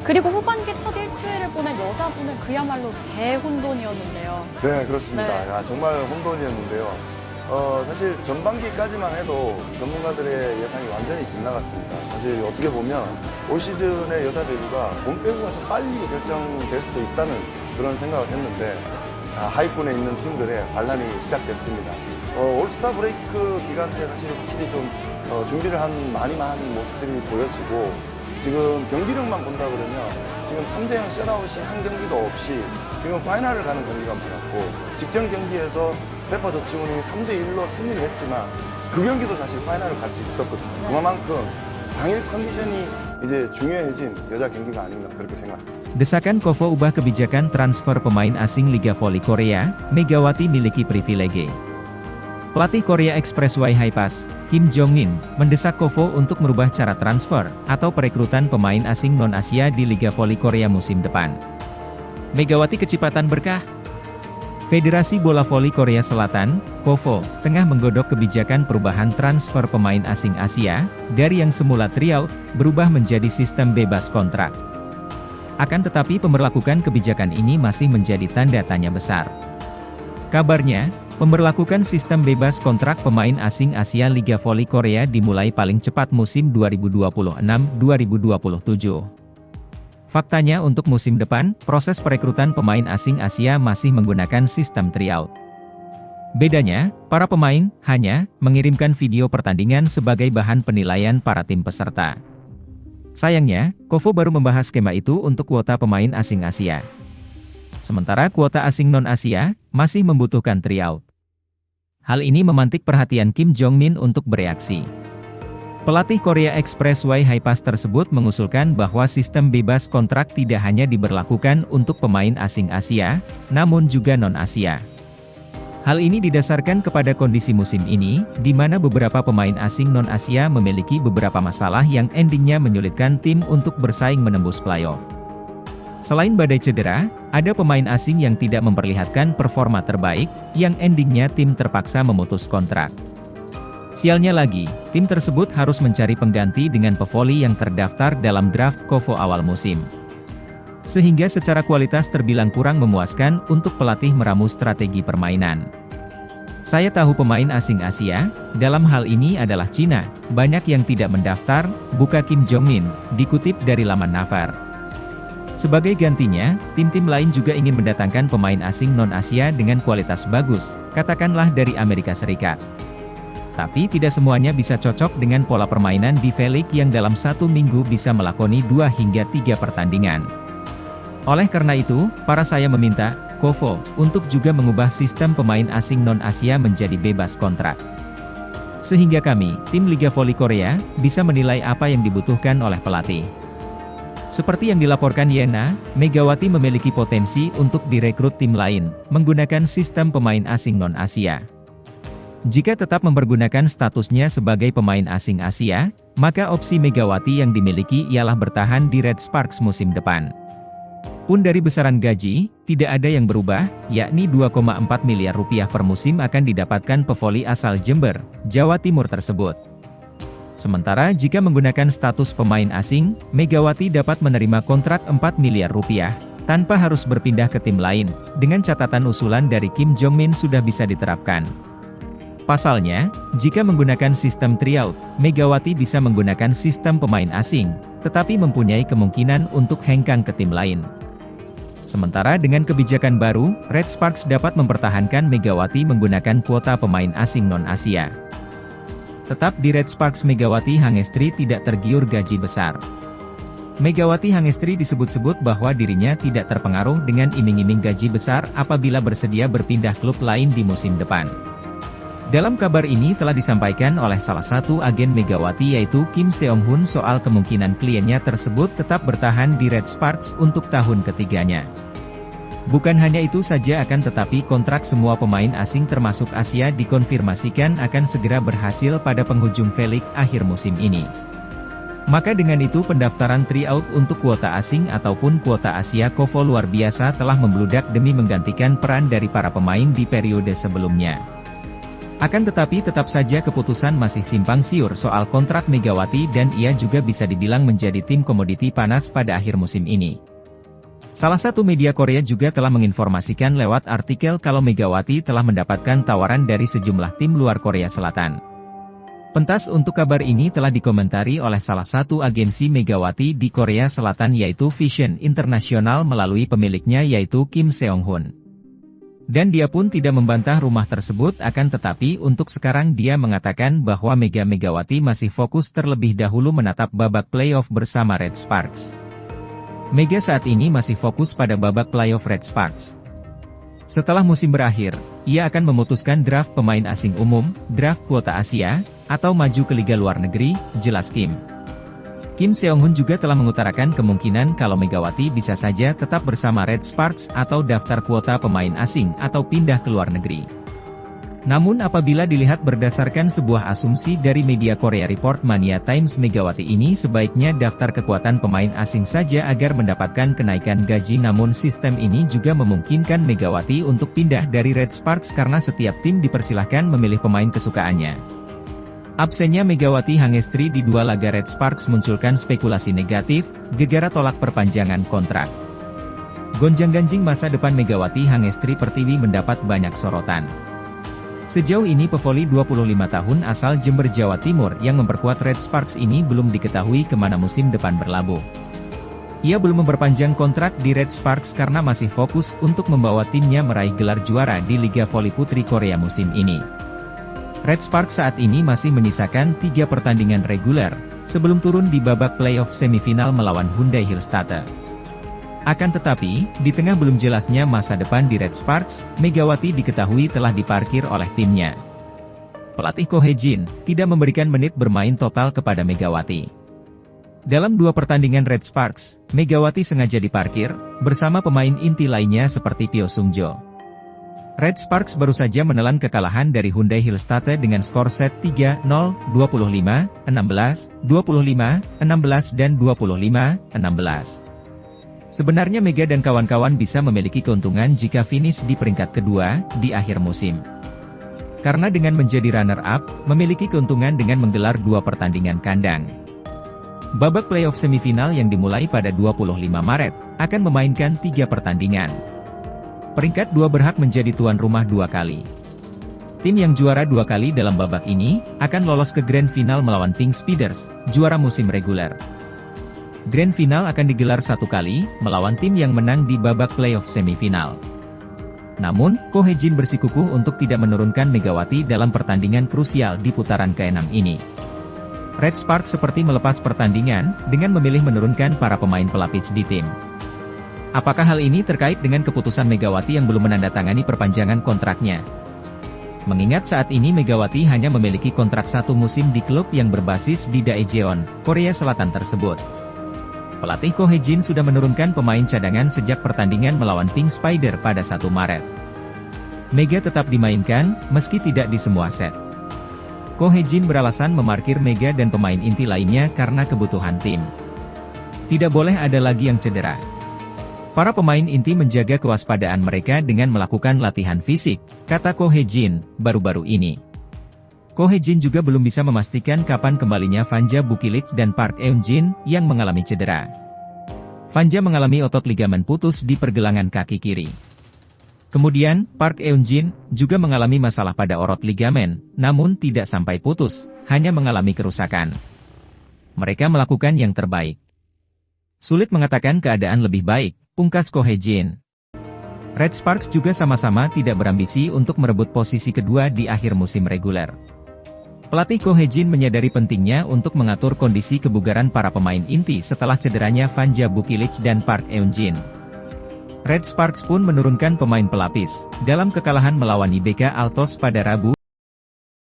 그리고 후반기 첫 일주일을 보낸 여자분은 그야말로 대혼돈이었는데요. 네, 그렇습니다. 네. 야, 정말 홈런이었는데요. 사실 전반기까지만 해도 전문가들의 예상이 완전히 빗나갔습니다. 사실 어떻게 보면 올 시즌의 여자 배구가 본 배구가 좀 빨리 결정될 수도 있다는 그런 생각을 했는데 하위권에 있는 팀들의 반란이 시작됐습니다. 올스타 브레이크 기간 때 사실 확실히 좀 준비를 많이 한 모습들이 보여지고 지금 경기력만 본다 그러면 지금 3대0 셧아웃이 한 경기도 없이 지금 파이널을 가는 경기가 많았고 직전 경기에서 페퍼 저축은행이 3대1로 승리를 했지만 그 경기도 사실 파이널을 갈 수 있었거든요. 그만큼 당일 컨디션이 이제 중요해진 여자 경기가 아닌가 그렇게 생각합니다. Desakan KOFO ubah kebijakan transfer pemain asing Liga Voli Korea, Megawati miliki privilege. Pelatih Korea Expressway Highpass, Kim Jong-min, mendesak KOFO untuk merubah cara transfer atau perekrutan pemain asing non-Asia di Liga Voli Korea musim depan. Megawati Kecepatan Berkah. Federasi Bola Voli Korea Selatan, KOFO, tengah menggodok kebijakan perubahan transfer pemain asing Asia, dari yang semula tryout, berubah menjadi sistem bebas kontrak. Akan tetapi pemberlakukan kebijakan ini masih menjadi tanda tanya besar. Kabarnya, pemberlakukan sistem bebas kontrak pemain asing Asia Liga Voli Korea dimulai paling cepat musim 2026-2027. Faktanya untuk musim depan, proses perekrutan pemain asing Asia masih menggunakan sistem tryout. Bedanya, para pemain hanya mengirimkan video pertandingan sebagai bahan penilaian para tim peserta. Sayangnya, KOFO baru membahas skema itu untuk kuota pemain asing Asia. Sementara kuota asing non-Asia masih membutuhkan tryout. Hal ini memantik perhatian Kim Jong-min untuk bereaksi. Pelatih Korea Expressway Highpass tersebut mengusulkan bahwa sistem bebas kontrak tidak hanya diberlakukan untuk pemain asing Asia, namun juga non-Asia. Hal ini didasarkan kepada kondisi musim ini, di mana beberapa pemain asing non-Asia memiliki beberapa masalah yang endingnya menyulitkan tim untuk bersaing menembus playoff. Selain badai cedera, ada pemain asing yang tidak memperlihatkan performa terbaik, yang endingnya tim terpaksa memutus kontrak. Sialnya lagi, tim tersebut harus mencari pengganti dengan pevoli yang terdaftar dalam draft KOFO awal musim. Sehingga secara kualitas terbilang kurang memuaskan untuk pelatih meramu strategi permainan. Saya tahu pemain asing Asia, dalam hal ini adalah Cina, banyak yang tidak mendaftar, buka Kim Jong-min, dikutip dari laman Naver. Sebagai gantinya, tim-tim lain juga ingin mendatangkan pemain asing non-Asia dengan kualitas bagus, katakanlah dari Amerika Serikat. Tapi tidak semuanya bisa cocok dengan pola permainan di V-League yang dalam satu minggu bisa melakoni 2 hingga 3 pertandingan. Oleh karena itu, saya meminta KOFO untuk juga mengubah sistem pemain asing non-Asia menjadi bebas kontrak. Sehingga kami, tim Liga Voli Korea, bisa menilai apa yang dibutuhkan oleh pelatih. Seperti yang dilaporkan Yena, Megawati memiliki potensi untuk direkrut tim lain, menggunakan sistem pemain asing non-Asia. Jika tetap mempergunakan statusnya sebagai pemain asing Asia, maka opsi Megawati yang dimiliki ialah bertahan di Red Sparks musim depan. Pun dari besaran gaji, tidak ada yang berubah, yakni 2,4 miliar rupiah per musim akan didapatkan pevoli asal Jember, Jawa Timur tersebut. Sementara jika menggunakan status pemain asing, Megawati dapat menerima kontrak 4 miliar rupiah, tanpa harus berpindah ke tim lain, dengan catatan usulan dari Kim Jong-min sudah bisa diterapkan. Pasalnya, jika menggunakan sistem tryout, Megawati bisa menggunakan sistem pemain asing, tetapi mempunyai kemungkinan untuk hengkang ke tim lain. Sementara dengan kebijakan baru, Red Sparks dapat mempertahankan Megawati menggunakan kuota pemain asing non-Asia. Tetap di Red Sparks Megawati Hangestri tidak tergiur gaji besar. Megawati Hangestri disebut-sebut bahwa dirinya tidak terpengaruh dengan iming-iming gaji besar apabila bersedia berpindah klub lain di musim depan. Dalam kabar ini telah disampaikan oleh salah satu agen Megawati yaitu Kim Seong-hun soal kemungkinan kliennya tersebut tetap bertahan di Red Sparks untuk tahun ketiganya. Bukan hanya itu saja akan tetapi kontrak semua pemain asing termasuk Asia dikonfirmasikan akan segera berhasil pada penghujung V-League akhir musim ini. Maka dengan itu pendaftaran tryout untuk kuota asing ataupun kuota Asia KOFO luar biasa telah membludak demi menggantikan peran dari para pemain di periode sebelumnya. Akan tetapi tetap saja keputusan masih simpang siur soal kontrak Megawati dan ia juga bisa dibilang menjadi tim komoditi panas pada akhir musim ini. Salah satu media Korea juga telah menginformasikan lewat artikel kalau Megawati telah mendapatkan tawaran dari sejumlah tim luar Korea Selatan. Pentas untuk kabar ini telah dikomentari oleh salah satu agensi Megawati di Korea Selatan yaitu Vision International melalui pemiliknya yaitu Kim Seong-hun. Dan dia pun tidak membantah rumah tersebut akan tetapi untuk sekarang dia mengatakan bahwa Megawati masih fokus terlebih dahulu menatap babak playoff bersama Red Sparks. Mega saat ini masih fokus pada babak playoff Red Sparks. Setelah musim berakhir, ia akan memutuskan draft pemain asing umum, draft kuota Asia, atau maju ke liga luar negeri, jelas Kim. Kim Seong-hun juga telah mengutarakan kemungkinan kalau Megawati bisa saja tetap bersama Red Sparks atau daftar kuota pemain asing atau pindah ke luar negeri. Namun apabila dilihat berdasarkan sebuah asumsi dari media Korea Report Mania Times Megawati ini sebaiknya daftar kekuatan pemain asing saja agar mendapatkan kenaikan gaji namun sistem ini juga memungkinkan Megawati untuk pindah dari Red Sparks karena setiap tim dipersilahkan memilih pemain kesukaannya. Absennya Megawati Hangestri di dua laga Red Sparks munculkan spekulasi negatif, gegara tolak perpanjangan kontrak. Gonjang-ganjing masa depan Megawati Hangestri Pertiwi mendapat banyak sorotan. Sejauh ini pevoli 25 tahun asal Jember Jawa Timur yang memperkuat Red Sparks ini belum diketahui kemana musim depan berlabuh. Ia belum memperpanjang kontrak di Red Sparks karena masih fokus untuk membawa timnya meraih gelar juara di Liga Voli Putri Korea musim ini. Red Sparks saat ini masih menyisakan 3 pertandingan reguler, sebelum turun di babak playoff semifinal melawan Hyundai Hillstatte. Akan tetapi, di tengah belum jelasnya masa depan di Red Sparks, Megawati diketahui telah diparkir oleh timnya. Pelatih Ko Hae-jin tidak memberikan menit bermain total kepada Megawati. Dalam 2 pertandingan Red Sparks, Megawati sengaja diparkir, bersama pemain inti lainnya seperti Pyo Sung-jo. Red Sparks baru saja menelan kekalahan dari Hyundai Hillstatte dengan skor set 3-0, 25-16, 25-16 dan 25-16. Sebenarnya Mega dan kawan-kawan bisa memiliki keuntungan jika finish di peringkat kedua di akhir musim. Karena dengan menjadi runner-up, memiliki keuntungan dengan menggelar 2 pertandingan kandang. Babak playoff semifinal yang dimulai pada 25 Maret, akan memainkan 3 pertandingan. Peringkat 2 berhak menjadi tuan rumah 2 kali. Tim yang juara 2 kali dalam babak ini, akan lolos ke Grand Final melawan Pink Speeders, juara musim reguler. Grand Final akan digelar 1 kali, melawan tim yang menang di babak playoff semifinal. Namun, Ko Hae-jin bersikukuh untuk tidak menurunkan Megawati dalam pertandingan krusial di putaran ke-6 ini. Red Sparks seperti melepas pertandingan, dengan memilih menurunkan para pemain pelapis di tim. Apakah hal ini terkait dengan keputusan Megawati yang belum menandatangani perpanjangan kontraknya? Mengingat saat ini Megawati hanya memiliki kontrak 1 musim di klub yang berbasis di Daejeon, Korea Selatan tersebut. Pelatih Ko Hae-jin sudah menurunkan pemain cadangan sejak pertandingan melawan Pink Spider pada 1 Maret. Mega tetap dimainkan, meski tidak di semua set. Ko Hae-jin beralasan memarkir Mega dan pemain inti lainnya karena kebutuhan tim. Tidak boleh ada lagi yang cedera. Para pemain inti menjaga kewaspadaan mereka dengan melakukan latihan fisik, kata Ko Hae-jin, baru-baru ini. Ko Hae-jin juga belum bisa memastikan kapan kembalinya Vanja Bukilik dan Park Eun-jin yang mengalami cedera. Vanja mengalami otot ligamen putus di pergelangan kaki kiri. Kemudian, Park Eun-jin juga mengalami masalah pada otot ligamen, namun tidak sampai putus, hanya mengalami kerusakan. Mereka melakukan yang terbaik. Sulit mengatakan keadaan lebih baik, pungkas Ko Hae-jin. Red Sparks juga sama-sama tidak berambisi untuk merebut posisi kedua di akhir musim reguler. Pelatih Ko Hae-jin menyadari pentingnya untuk mengatur kondisi kebugaran para pemain inti setelah cederanya Vanja Bukilik dan Park Eun-jin. Red Sparks pun menurunkan pemain pelapis, dalam kekalahan melawan IBK Altos pada Rabu,